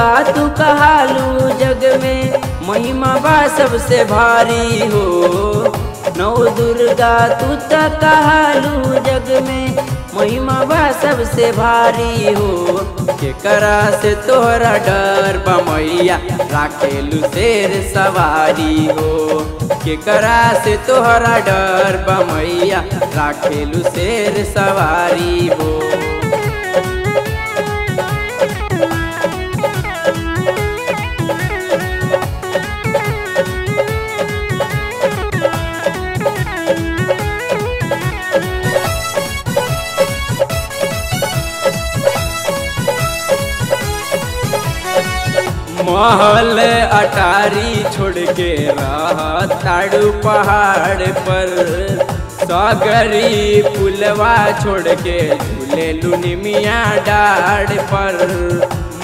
दुर्गा तू कहालू जग में, महिमा बा सबसे भारी हो। नौ दुर्गा तू तो कहालू जग में, महिमा बा सबसे भारी हो। केकरा से तोहरा डर बा मैया, राखेलू शेर सवारी हो। केकरा से तोहरा डर बा मैया, राखेलू शेर सवारी हो। महल अटारी छोड़ के रहा ताड़ू पहाड़ पर, सागरी पुलवा छोड़ के झूले लुनिमिया डाड़ पर।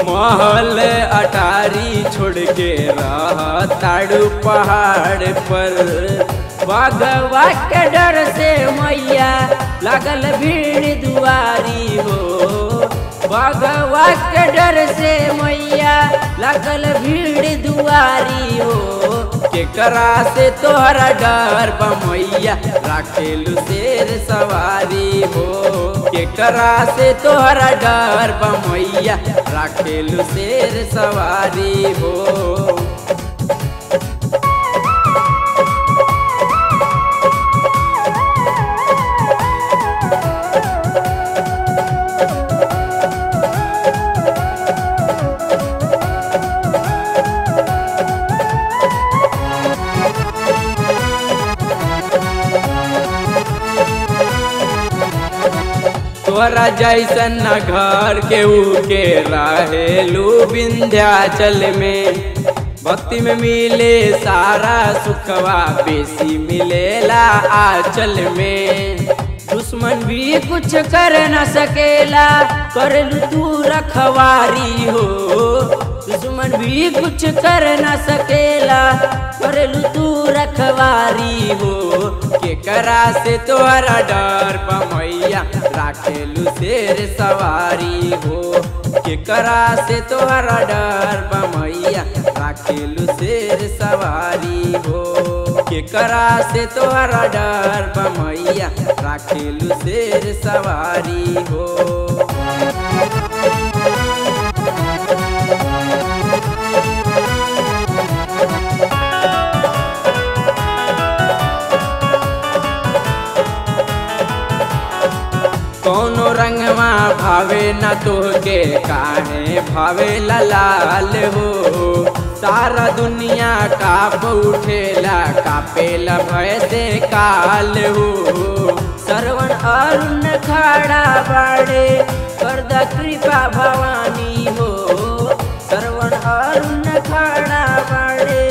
महल अटारी छोड़ के रहा ताड़ू पहाड़ पर, बाघवा के डर से मैया लागल भीड़ दुआरी हो। बाघवा के डर से मैया लागल भीड़ दुआरी हो। केकरा से तोहरा डर बा मैया, राखेलू शेर सवारी हो। केकरा से तोहरा डर बा मैया, राखेलू शेर सवारी हो। तोरा जैसन न घर केहू के रहेलू विंध्याचल में। भक्ति में मिले सारा सुखवा, बेसी मिलेला आंचल में। दुश्मन भी कुछ कर न सकेला, करलू तू रखवारी हो। दुश्मन भी कुछ कर न सकेला, करलू तू रखवारी हो। केकरा से तोहरा डर बा मैया, राखेलू शेर सवारी हो। केकरा से तोहरा डर बा मैया, राखेलू शेर सवारी हो। केकरा से तोहरा डर बा मैया, राखेलू शेर सवारी हो। कौनो रंगवा भावे न तोहके, काहे भावे लाल हो। सारा दुनिया काप उठेला, कापेला भय से काल हो। श्रवण अरुण खड़ा बाड़े, करदा कृपा भवानी हो। श्रवण अरुण खड़ा बाड़े,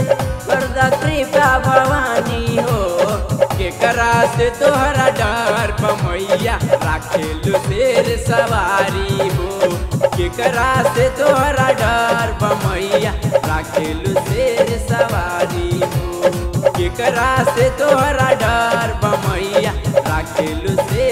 करदा कृपा भवानी हो। केकरा से तोहरा डर बा मैया, राखेलू शेर सवारी हो। केकरा से तोहरा डर बा मैया, राखेलू शेर सवारी हो। केकरा से तोहरा डर बा मैया, राखेलू शेर